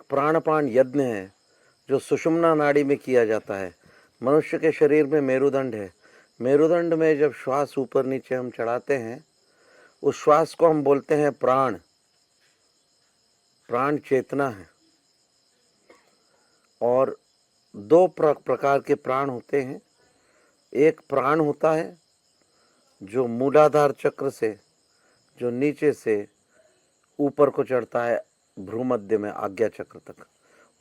प्राणपान यज्ञ है जो सुषुम्ना नाड़ी में किया जाता है। मनुष्य के शरीर में मेरुदंड है। मेरुदंड में जब श्वास ऊपर नीचे हम चढ़ाते हैं, उस श्वास को हम बोलते हैं प्राण। प्राण चेतना है। और दो प्रकार के प्राण होते हैं। एक प्राण होता है जो मूलाधार चक्र से, जो नीचे से ऊपर को चढ़ता है भ्रूमध्य में आज्ञा चक्र तक,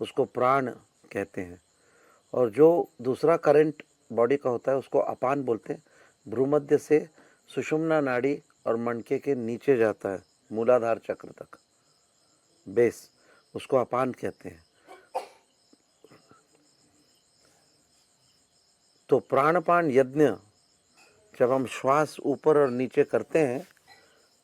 उसको प्राण कहते हैं। और जो दूसरा करंट बॉडी का होता है उसको अपान बोलते हैं। भ्रूमध्य से सुषुम्ना नाड़ी और मणके के नीचे जाता है मूलाधार चक्र तक, बेस, उसको अपान कहते हैं। तो प्राणपान यज्ञ जब हम श्वास ऊपर और नीचे करते हैं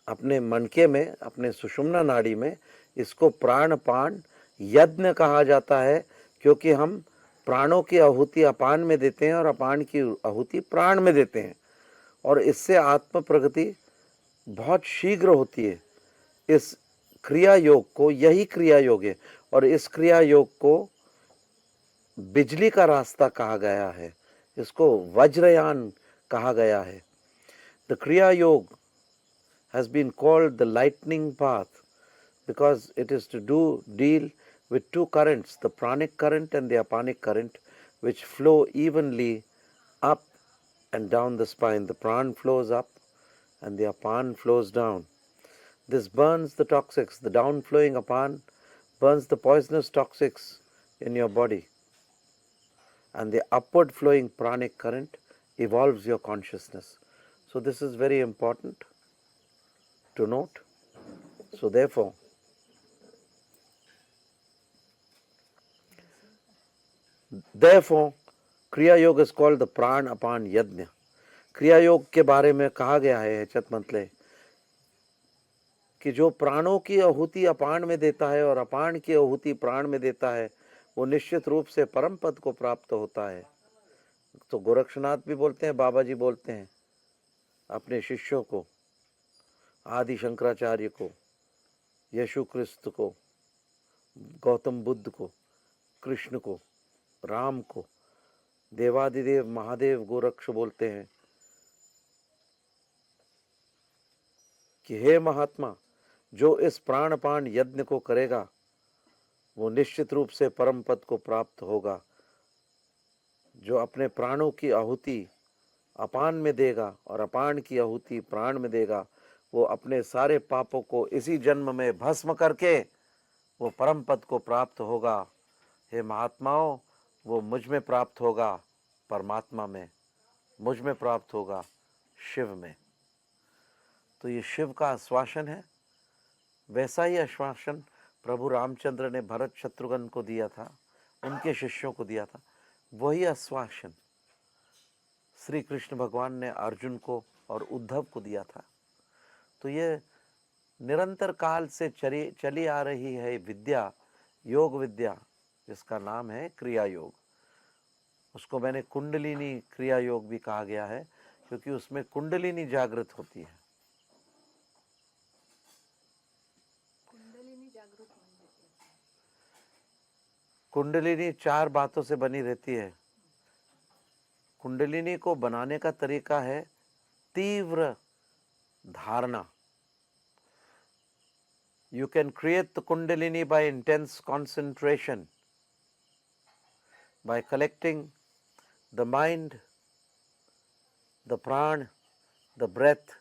अपने मणके में, अपने सुषुम्ना नाड़ी में, इसको प्राणपान यज्ञ कहा जाता है, क्योंकि हम प्राणों की आहुति अपान में देते हैं और अपान की आहुति प्राण में देते हैं, और इससे आत्म प्रगति बहुत शीघ्र होती है। इस क्रिया योग को, यही क्रिया योग है, और इस क्रिया योग को बिजली का रास्ता कहा गया है, इसको वज्रयान कहा गया है। द क्रिया योग has been called the lightning path because it is to deal with two currents, the pranic current and the apanic current, which flow evenly up and down the spine. The pran flows up and the apan flows down. This burns the toxics. The downflowing apan burns the poisonous toxics in your body, and the upward flowing pranic current evolves your consciousness. So this is very important to note. So therefore, क्रिया योग is called the प्राण अपान यज्ञ। क्रिया योग के बारे में कहा गया है चतमंतले कि जो प्राणों की आहुति अपान में देता है और अपान की आहुति प्राण में देता है, वो निश्चित रूप से परम पद को प्राप्त होता है। तो गोरक्षनाथ भी बोलते हैं, बाबा जी बोलते हैं अपने शिष्यों को, आदि शंकराचार्य को, यीशु क्रिस्त को, गौतम बुद्ध को, कृष्ण को, राम को, देवादिदेव महादेव गोरक्ष बोलते हैं कि हे महात्मा, जो इस प्राणपान यज्ञ को करेगा वो निश्चित रूप से परम पद को प्राप्त होगा। जो अपने प्राणों की आहुति अपान में देगा और अपान की आहुति प्राण में देगा, वो अपने सारे पापों को इसी जन्म में भस्म करके वो परम पद को प्राप्त होगा। हे महात्माओं, वो मुझ में प्राप्त होगा, परमात्मा में, मुझ में प्राप्त होगा, शिव में। तो ये शिव का आश्वासन है। वैसा ही आश्वासन प्रभु रामचंद्र ने भरत शत्रुघ्न को दिया था, उनके शिष्यों को दिया था। वही आश्वासन श्री कृष्ण भगवान ने अर्जुन को और उद्धव को दिया था। तो ये निरंतर काल से चली आ रही है विद्या, योग विद्या, जिसका नाम है क्रिया योग। उसको मैंने कुंडलिनी क्रिया योग भी कहा गया है, क्योंकि उसमें कुंडलिनी जागृत होती है। कुंडलिनी 4 बातों से बनी रहती है। कुंडलिनी को बनाने का तरीका है तीव्र धारणा। You can create the Kundalini by intense concentration, by collecting the mind, the pran, the breath,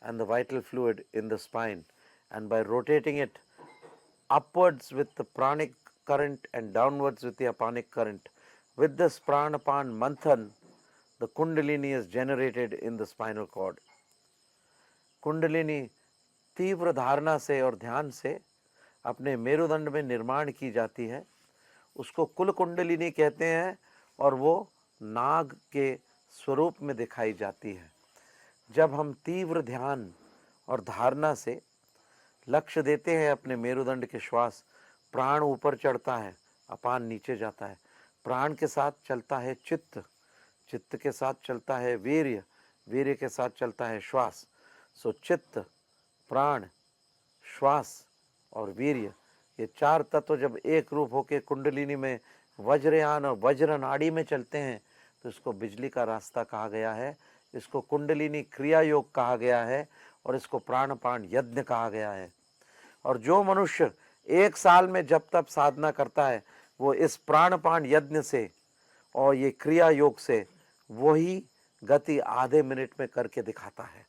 and the vital fluid in the spine, and by rotating it upwards with the pranic current and downwards with the apanic current. With this pranapan manthan, the Kundalini is generated in the spinal cord. Kundalini तीव्र धारणा से और ध्यान से अपने मेरुदंड में निर्माण की जाती है। उसको कुल कुंडलिनी कहते हैं और वो नाग के स्वरूप में दिखाई जाती है। जब हम तीव्र ध्यान और धारणा से लक्ष्य देते हैं अपने मेरुदंड के श्वास, प्राण ऊपर चढ़ता है, अपान नीचे जाता है। प्राण के साथ चलता है चित्त, चित्त के साथ चलता है वीर्य, वीर्य के साथ चलता है श्वास। सो चित्त, प्राण, श्वास और वीर्य, ये चार तत्व जब एक रूप होके कुंडलिनी में वज्रयान और वज्र नाड़ी में चलते हैं तो इसको बिजली का रास्ता कहा गया है, इसको कुंडलिनी क्रिया योग कहा गया है और इसको प्राणपान यज्ञ कहा गया है। और जो मनुष्य 1 साल में जब तक साधना करता है वो इस प्राणपान यज्ञ से और ये क्रिया योग से वही गति आधे मिनट में करके दिखाता है।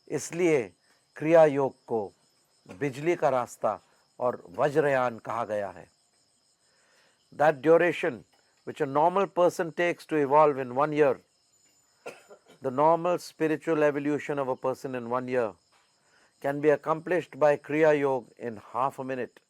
इसलिए क्रिया योग को बिजली का रास्ता और वज्रयान कहा गया है। That duration which a normal person takes to evolve in 1 year, the normal spiritual evolution of a person in 1 year can be accomplished by Kriya Yoga in half a minute.